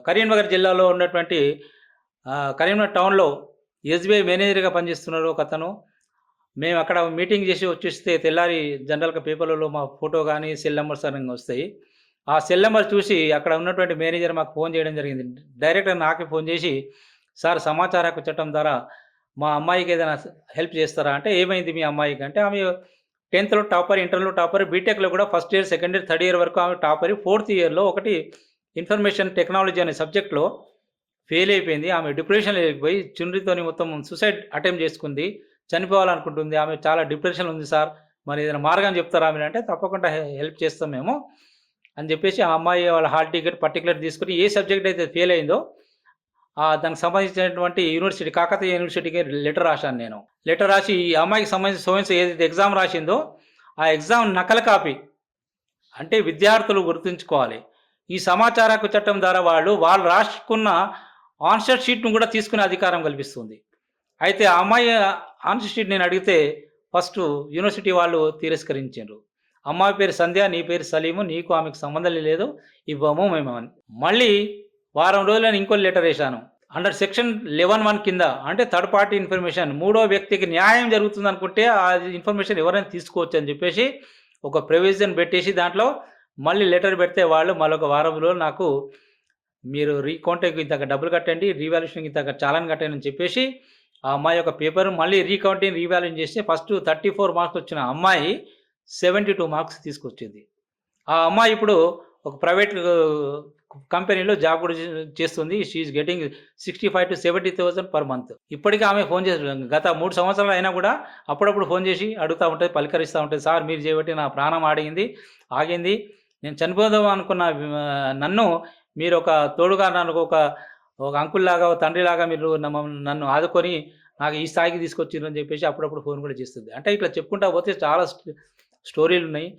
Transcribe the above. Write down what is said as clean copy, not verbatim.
కరీంనగర్ జిల్లాలో ఉన్నటువంటి కరీంనగర్ టౌన్‌లో ఎస్‌బీఐ మేనేజర్‌గా పనిచేస్తున్నాడు ఒకతను. మేము అక్కడ మీటింగ్ చేసి వచ్చేస్తే తెల్లారి జనరల్‌గా పేపర్‌లలో మా ఫోటో గాని, సెల్ నంబర్స్ అని వస్తాయి. ఆ సెల్ నంబర్ చూసి అక్కడ ఉన్నటువంటి మేనేజర్ మాకు ఫోన్ చేయడం జరిగింది. డైరెక్ట్‌గా నాకే ఫోన్ చేసి, "సార్ సమాచార హక్కు చట్టం ద్వారా మా అమ్మాయికి ఏదైనా హెల్ప్ చేస్తారా?" అంటే, "ఏమైంది మీ అమ్మాయికి?" అంటే, ఆమె 10థ్‌లో టాపర్, ఇంటర్‌లో టాపర్, బీటెక్‌లో కూడా first year, second year, third year వరకు ఆమె టాపర్. ఫోర్త్ ఇయర్‌లో ఒకటి ఇన్ఫర్మేషన్ టెక్నాలజీ అనే సబ్జెక్ట్‌లో ఫెయిల్ అయిపోయింది. ఆమె డిప్రెషన్‌లో వెళ్ళిపోయి చుండ్రితోని మొత్తం సూసైడ్ అటెంప్ట్ చేసుకుంది. చనిపోవాలనుకుంటుంది. ఆమె చాలా డిప్రెషన్‌లో ఉంది సార్. మరి ఏదైనా మార్గం చెప్తారా మీరు అంటే, తప్పకుండా హెల్ప్ చేస్తాం మేము అని చెప్పేసి ఆ అమ్మాయి వాళ్ళ హాల్ టికెట్ పర్టిక్యులర్ తీసుకొని ఏ సబ్జెక్ట్ అయితే ఫెయిల్ అయిందో దానికి సంబంధించినటువంటి యూనివర్సిటీ కాకతీయ యూనివర్సిటీకి లెటర్ రాశాను నేను. లెటర్ రాసి ఈ అమ్మాయికి సంబంధించి సో అండ్ సో ఏదైతే ఎగ్జామ్ రాసిందో ఆ ఎగ్జామ్ నకలు కాపీ అంటే విద్యార్థులు గుర్తుంచుకోవాలి. ఈ సమాచార హక్కు చట్టం ద్వారా వాళ్ళు రాసుకున్న ఆన్సర్ షీట్‌ను కూడా తీసుకునే అధికారం కల్పిస్తుంది. అయితే ఆ అమ్మాయి ఆన్సర్ షీట్ నేను అడిగితే ఫస్టు యూనివర్సిటీ వాళ్ళు తిరస్కరించిండ్రు. అమ్మాయి పేరు సంధ్య, నీ పేరు సలీము. నీకు ఆమెకు సంబంధం లేదు. ఇవ్వము మేము అని. మళ్ళీ వారం రోజులని ఇంకో లెటర్ ఏశాను. అండర్ సెక్షన్ 11(1) కింద అంటే థర్డ్ పార్టీ ఇన్ఫర్మేషన్ మూడో వ్యక్తికి న్యాయం జరుగుతుందనుకుంటే ఆ ఇన్ఫర్మేషన్ ఎవరైనా తీసుకోవచ్చు అని చెప్పేసి ఒక ప్రొవిజన్ పెట్టేసి దాంట్లో మళ్ళీ లెటర్ పెడితే వాళ్ళు మళ్ళొక వారం రోజులు నాకు మీరు రీకౌంటింగ్‌కి ఇంత డబ్బులు కట్టండి, రీవాల్యుయేషన్‌కి ఇంత చాలాన్ కట్టండి అని చెప్పేసి ఆ అమ్మాయి యొక్క పేపర్ మళ్ళీ రీకౌంటింగ్, రీవాల్యుయేషన్ చేస్తే ఫస్ట్ 34 మార్క్స్ వచ్చిన అమ్మాయి 72 మార్క్స్ తీసుకొచ్చింది. ఆ అమ్మాయి ఇప్పుడు ఒక ప్రైవేట్ కంపెనీలో జాబ్ కూడా చేస్తుంది. She is getting 65,000-70,000 per month. ఇప్పటికి ఆమె ఫోన్ చేసి గత 3 సంవత్సరాలు అయినా కూడా అప్పుడప్పుడు ఫోన్ చేసి అడుగుతా ఉంటది, పలకరిస్తా ఉంటది. సార్ మీరు చేయబట్టి నా ప్రాణం ఆగింది. నేను చనిపోదాం అనుకున్న నన్ను మీరు ఒక తోడుగా నన్ను ఒక అంకుల్‌లాగా, ఒక తండ్రిలాగా మీరు నన్ను ఆదుకొని నాకు ఈ స్థాయికి తీసుకొచ్చిర్రు అని చెప్పేసి అప్పుడప్పుడు ఫోన్ కూడా చేస్తుంది. అంటే ఇట్లా చెప్పుకుంటా పోతే చాలా స్టోరీలున్నాయి.